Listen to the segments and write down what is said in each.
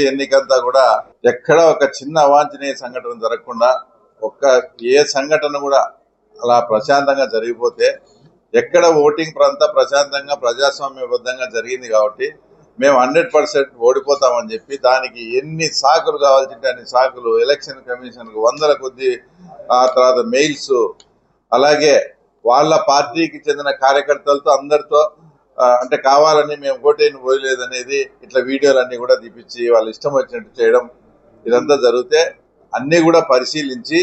ఎన్నికంతా కూడా ఎక్కడ ఒక చిన్న అవాంఛనీయ సంఘటన జరగకుండా ఏ సంఘటన కూడా అలా ప్రశాంతంగా జరిగిపోతే ఎక్కడ ఓటింగ్ అంతా ప్రశాంతంగా ప్రజాస్వామ్యబద్ధంగా జరిగింది కాబట్టి మేము 100% ఓడిపోతామని చెప్పి దానికి ఎన్ని సాకులు కావాల్సింటే అన్ని సాకులు ఎలక్షన్ కమిషన్కు వందల కొద్ది ఆ తర్వాత మెయిల్స్ అలాగే వాళ్ళ పార్టీకి చెందిన కార్యకర్తలతో అందరితో అంటే కావాలని మేము ఓటేని పోయలేదనేది ఇట్లా వీడియోలన్నీ కూడా తీపిచ్చి వాళ్ళు ఇష్టం వచ్చినట్టు చేయడం ఇదంతా జరిగితే అన్నీ కూడా పరిశీలించి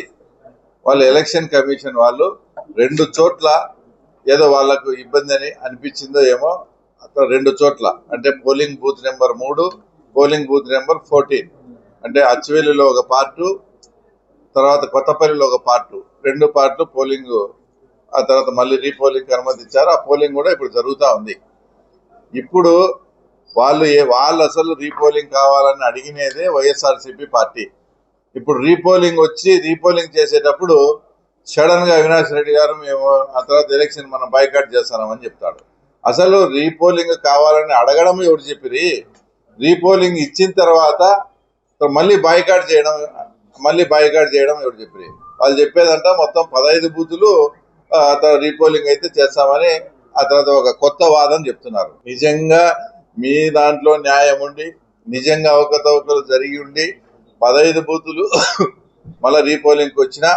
వాళ్ళు ఎలక్షన్ కమిషన్ వాళ్ళు 2 చోట్ల ఏదో వాళ్లకు ఇబ్బంది అని అనిపించిందో ఏమో అక్కడ 2 చోట్ల అంటే polling booth number 3 polling booth number 14 అంటే అచ్చువేలిలో ఒక పార్టు తర్వాత కొత్తపల్లిలో ఒక పార్టు 2 పార్ట్లు పోలింగ్ ఆ తర్వాత మళ్ళీ రీపోలింగ్ అనుమతి ఇచ్చారు. ఆ పోలింగ్ కూడా ఇప్పుడు జరుగుతూ ఉంది. ఇప్పుడు వాళ్ళు అసలు రీపోలింగ్ కావాలని అడిగినదే వైఎస్ఆర్సీపీ పార్టీ. ఇప్పుడు రీపోలింగ్ చేసేటప్పుడు సడన్ గా అవినాష్ రెడ్డి గారు మేము ఆ తర్వాత ఎలక్షన్ మనం బాయ్కాట్ చేస్తామని చెప్తాడు. అసలు రీపోలింగ్ కావాలని అడగడం ఎవరు చెప్పిరి? రీపోలింగ్ ఇచ్చిన తర్వాత మళ్ళీ బాయ్కాట్ చేయడం ఎవరు చెప్పిరి? వాళ్ళు చెప్పేదంతా మొత్తం 15 బూతులు రీపోలింగ్ అయితే చేస్తామని ఆ తర్వాత ఒక కొత్త వాదన చెప్తున్నారు. నిజంగా మీ దాంట్లో న్యాయం ఉండి నిజంగా అవకతవకలు జరిగి ఉండి 15 బూతులు మళ్ళీ రీపోలింగ్ వచ్చినా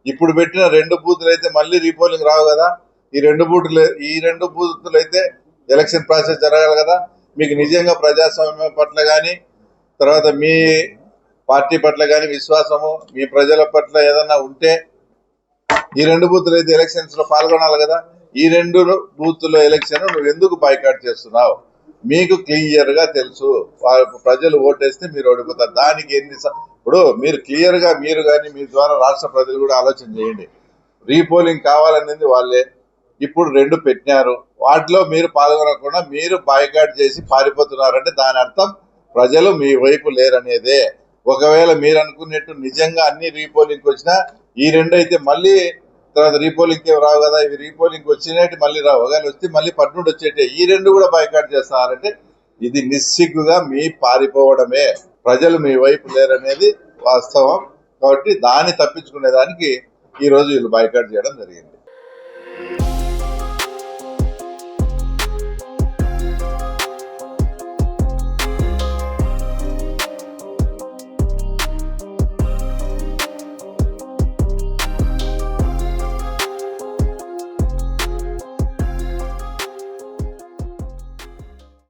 ఇప్పుడు పెట్టిన 2 బూతులు అయితే మళ్ళీ రీపోలింగ్ రావు కదా. ఈ రెండు బూతులు అయితే ఎలక్షన్ ప్రాసెస్ జరగాలి కదా. మీకు నిజంగా ప్రజాస్వామ్యం పట్ల కానీ తర్వాత మీ పార్టీ పట్ల కానీ విశ్వాసము మీ ప్రజల పట్ల ఏదన్నా ఉంటే ఈ 2 బూతులు అయితే ఎలక్షన్స్ లో పాల్గొనాలి కదా. ఈ 2 బూతుల ఎలక్షన్ నువ్వు ఎందుకు బాయ్కాట్ చేస్తున్నావు? మీకు క్లియర్ గా తెలుసు ప్రజలు ఓటేస్తే మీరు ఓడిపోతారు. దానికి ఇప్పుడు మీరు క్లియర్ గా మీరు కానీ మీ ద్వారా రాష్ట్ర ప్రజలు కూడా ఆలోచన చేయండి. రీపోలింగ్ కావాలనేది వాళ్ళే ఇప్పుడు 2 పెట్టినారు. వాటిలో మీరు పాల్గొనకుండా మీరు బాయ్కాట్ చేసి పారిపోతున్నారంటే దాని అర్థం ప్రజలు మీ వైపు లేరనేదే. ఒకవేళ మీరు అనుకున్నట్టు నిజంగా అన్ని రీపోలింగ్ వచ్చినా ఈ 2 అయితే మళ్ళీ తర్వాత రీపోలింగ్ ఏం రావు కదా. ఇవి రీపోలింగ్ వచ్చినట్టు మళ్ళీ రావు. ఒకవేళ వస్తే మళ్ళీ పట్నుండి వచ్చేటే ఈ 2 కూడా బాయ్కాట్ చేస్తున్నారంటే ఇది నిస్సిగ్గుగా మీ పారిపోవడమే. ప్రజలు మీ వైపు లేరనేది వాస్తవం. కాబట్టి దాన్ని తప్పించుకునే దానికి ఈ రోజు వీళ్ళు బాయ్కాట్ చేయడం జరిగింది.